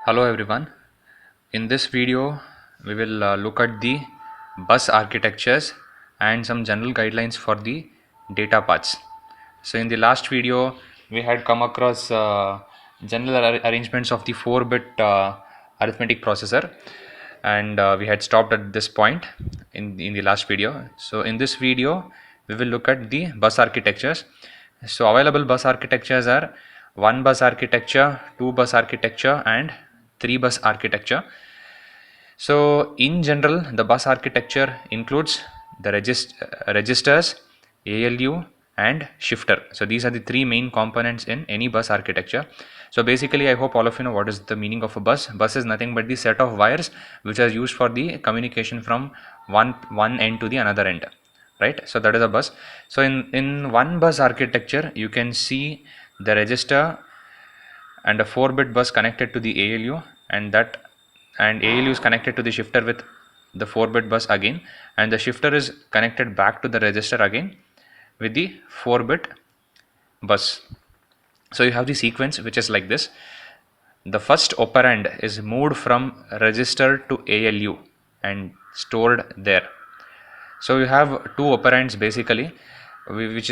Hello everyone. In this video, we will look at the bus architectures and some general guidelines for the data paths. So in the last video, we had come across general arrangements of the 4-bit arithmetic processor, and we had stopped at this point in the last video. So in this video, we will look at the bus architectures. So available bus architectures are 1 bus architecture, 2 bus architecture, and 3 bus architecture. So in general, the bus architecture includes the registers, ALU, and shifter. So these are the three main components in any bus architecture. So basically, I hope all of you know what is the meaning of a bus. Bus is nothing but the set of wires which are used for the communication from one end to the another end. Right? So that is a bus. So in one bus architecture, you can see the register and a 4-bit bus connected to the ALU, and ALU is connected to the shifter with the 4-bit bus again, and the shifter is connected back to the register again with the 4-bit bus. So you have the sequence which is like this. The first operand is moved from register to ALU and stored there. So you have two operands basically, which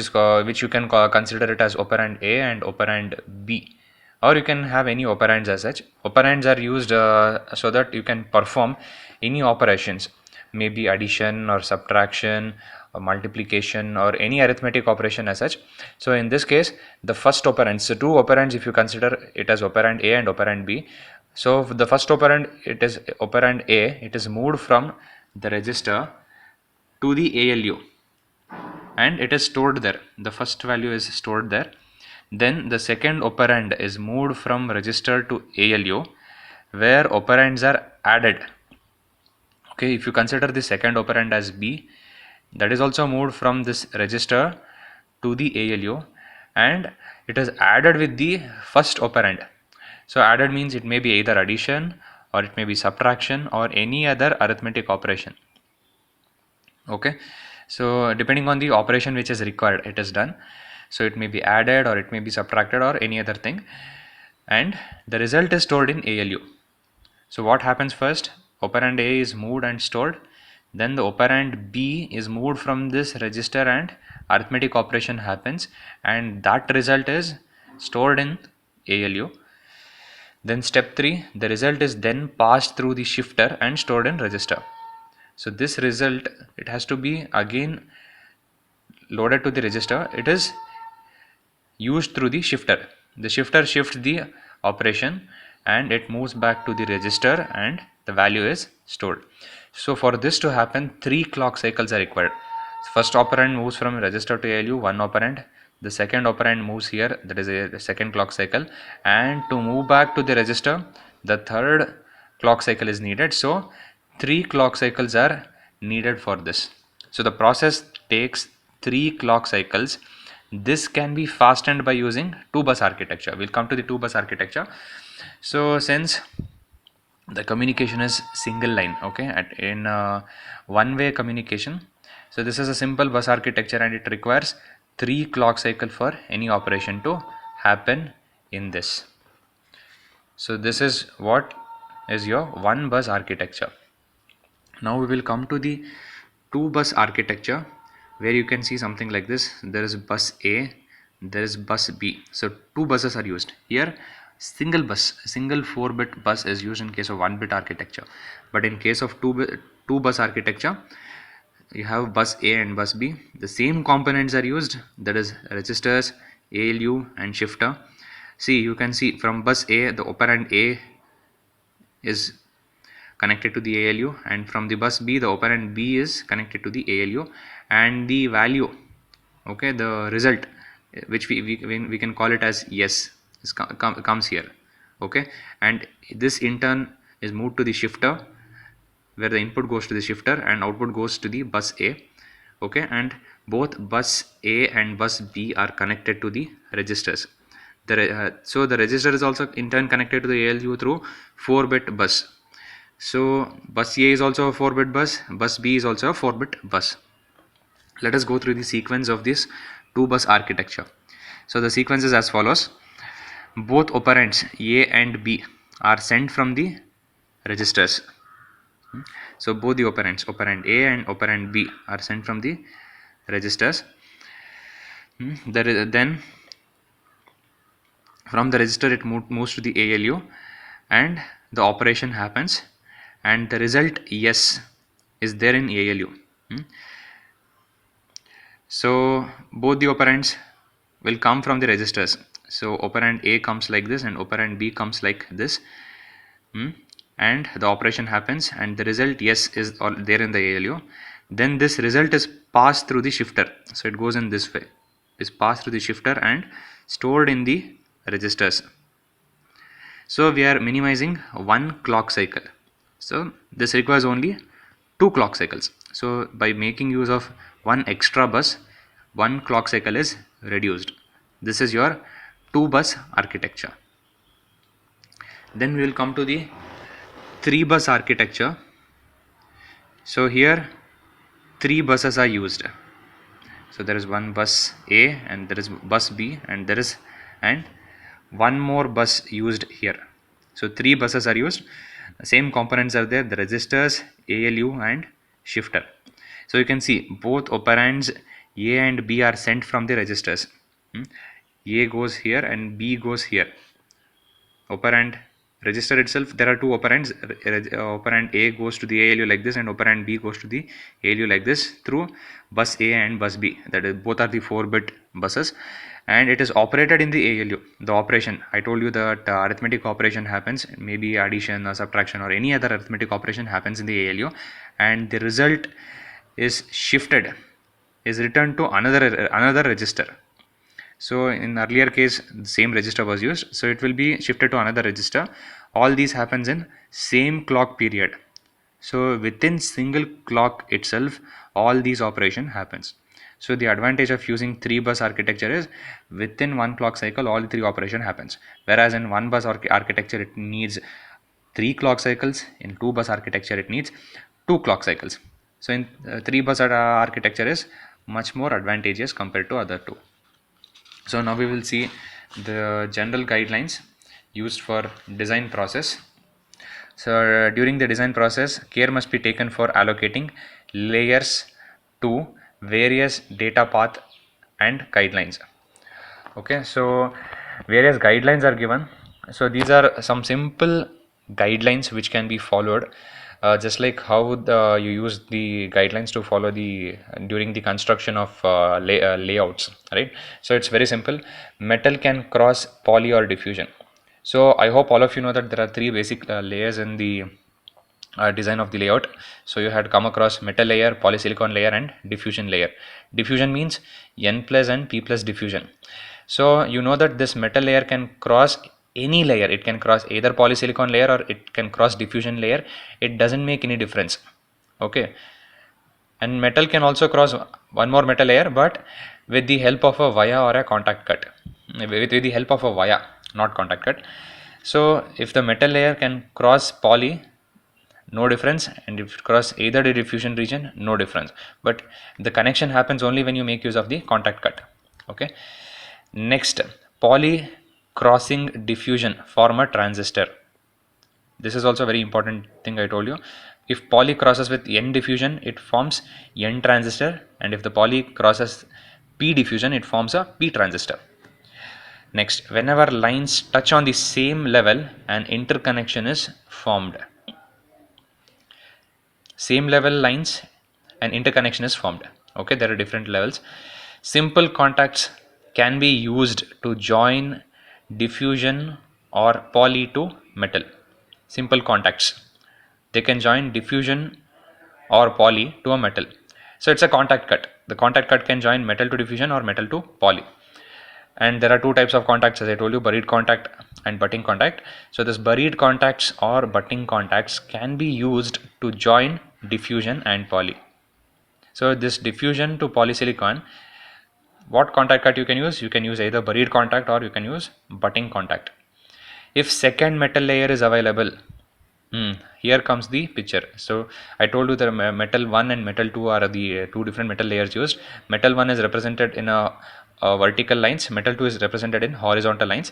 you can consider it as operand A and operand B, or you can have any operands as such. Operands are used so that you can perform any operations, maybe addition or subtraction or multiplication or any arithmetic operation as such. So in this case, the first operand, so two operands if you consider it as operand A and operand B. So the first operand, it is operand A, it is moved from the register to the ALU and it is stored there. The first value is stored there. Then the second operand is moved from register to ALU where operands are added. Okay, if you consider the second operand as B, that is also moved from this register to the ALU and it is added with the first operand. So added means it may be either addition or it may be subtraction or any other arithmetic operation. Okay, so depending on the operation which is required, it is done. So it may be added or it may be subtracted or any other thing, and the result is stored in ALU. So what happens first? Operand A is moved and stored, then the operand B is moved from this register and arithmetic operation happens, and that result is stored in ALU. Then step 3, the result is then passed through the shifter and stored in register. So this result, it has to be again loaded to the register. It is used through the shifter. The shifter shifts the operation and it moves back to the register and the value is stored. So for this to happen, 3 clock cycles are required. First operand moves from register to ALU, one operand. The second operand moves here, that is a second clock cycle, and to move back to the register, the third clock cycle is needed. So 3 clock cycles are needed for this. So the process takes 3 clock cycles. This can be fastened by using 2-bus architecture. We'll come to the 2-bus architecture. So since the communication is single line, okay, in one-way communication, so this is a simple bus architecture and it requires 3 clock cycle for any operation to happen in this. So this is what is your 1-bus architecture. Now we will come to the 2-bus architecture, where you can see something like this. There is bus A, there is bus B. So 2 buses are used here. Single 4-bit bus is used in case of 1-bit architecture, but in case of 2-bus architecture, you have bus A and bus B. The same components are used, that is registers, ALU and shifter. See, you can see from bus A, the operand A is connected to the ALU, and from the bus B, the operand B is connected to the ALU, and the value, okay, the result, which we can call it as yes, comes here. Okay, and this in turn is moved to the shifter, where the input goes to the shifter and output goes to the bus A. Okay, and both bus A and bus B are connected to the registers. So the register is also in turn connected to the ALU through 4-bit bus. So bus A is also a 4-bit bus, bus B is also a 4-bit bus. Let us go through the sequence of this 2-bus architecture. So the sequence is as follows. Both operands A and B are sent from the registers. So both the operands, operand A and operand B, are sent from the registers. Then from the register it moves to the ALU, and the operation happens, and the result yes is there in ALU. So both the operands will come from the registers. So operand A comes like this and operand B comes like this, and the operation happens, and the result yes is all there in the ALU. Then this result is passed through the shifter. So it goes in this way, is passed through the shifter and stored in the registers. So we are minimizing one clock cycle. So this requires only 2 clock cycles. So by making use of one extra bus, one clock cycle is reduced. This is your 2-bus architecture. Then we will come to the 3-bus architecture. So here 3 buses are used. So there is one bus A, and there is bus B, and there is one more bus used here. So 3 buses are used. The same components are there: the registers, ALU, and shifter. So you can see both operands A and B are sent from the registers. A goes here and B goes here. Operand register itself, there are 2 operands. Operand A goes to the ALU like this, and operand B goes to the ALU like this through bus A and bus B. That is, both are the 4-bit buses, and it is operated in the ALU. The operation, I told you that arithmetic operation happens, maybe addition or subtraction or any other arithmetic operation happens in the ALU, and the result is shifted, is returned to another register. So in earlier case, the same register was used, so it will be shifted to another register. All these happens in same clock period. So within single clock itself, all these operation happens. So the advantage of using 3-bus architecture is within one clock cycle, all 3 operation happens. Whereas in 1-bus architecture, it needs 3 clock cycles. In 2-bus architecture, it needs 2 clock cycles. So in 3-bus architecture is much more advantageous compared to other 2. So now we will see the general guidelines used for design process. So during the design process, care must be taken for allocating layers to various data path and guidelines. Okay, so various guidelines are given. So these are some simple guidelines which can be followed, just like how you use the guidelines to follow during the construction of layouts, right? So it's very simple. Metal can cross poly or diffusion. So I hope all of you know that there are 3 basic layers in the design of the layout. So you had come across metal layer, polysilicon layer, and diffusion layer. Diffusion means N plus and P plus diffusion. So you know that this metal layer can cross any layer. It can cross either polysilicon layer or it can cross diffusion layer. It doesn't make any difference. Okay. And metal can also cross one more metal layer, but with the help of a via or a contact cut. With the help of a via, not contact cut. So if the metal layer can cross poly, no difference, and if it cross either the diffusion region, no difference. But the connection happens only when you make use of the contact cut. Okay. Next, poly crossing diffusion form a transistor. This is also a very important thing I told you. If poly crosses with N diffusion, it forms N transistor, and if the poly crosses P diffusion, it forms a P transistor. Next, whenever lines touch on the same level, an interconnection is formed. Same level lines, an interconnection is formed. Okay, there are different levels. Simple contacts can be used to join diffusion or poly to metal. Simple contacts, they can join diffusion or poly to a metal. So it's a contact cut. The contact cut can join metal to diffusion or metal to poly. And there are 2 types of contacts, as I told you: buried contact and butting contact. So this buried contacts or butting contacts can be used to join diffusion and poly. So this diffusion to polysilicon, what contact cut you can use? You can use either buried contact or you can use butting contact. If second metal layer is available, here comes the picture. So I told you that metal 1 and metal 2 are the 2 different metal layers used. Metal 1 is represented in a vertical lines, metal 2 is represented in horizontal lines.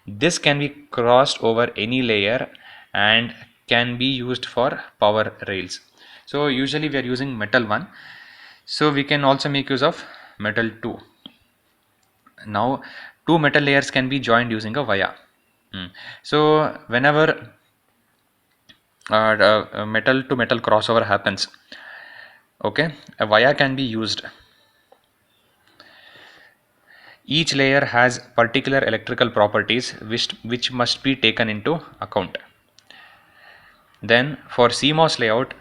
This can be crossed over any layer and can be used for power rails. So usually we are using metal 1, so we can also make use of metal 2. Now two metal layers can be joined using a via. So whenever metal to metal crossover happens, okay, a via can be used. Each layer has particular electrical properties which must be taken into account. Then for CMOS layout,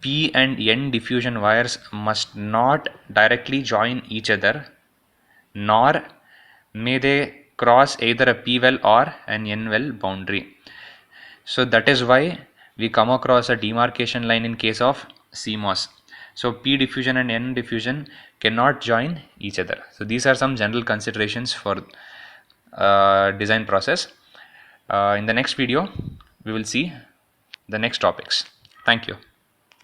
P and N diffusion wires must not directly join each other, nor may they cross either a P well or an N well boundary. So that is why we come across a demarcation line in case of CMOS. So P diffusion and N diffusion cannot join each other. So these are some general considerations for design process. In the next video, we will see the next topics. Thank you.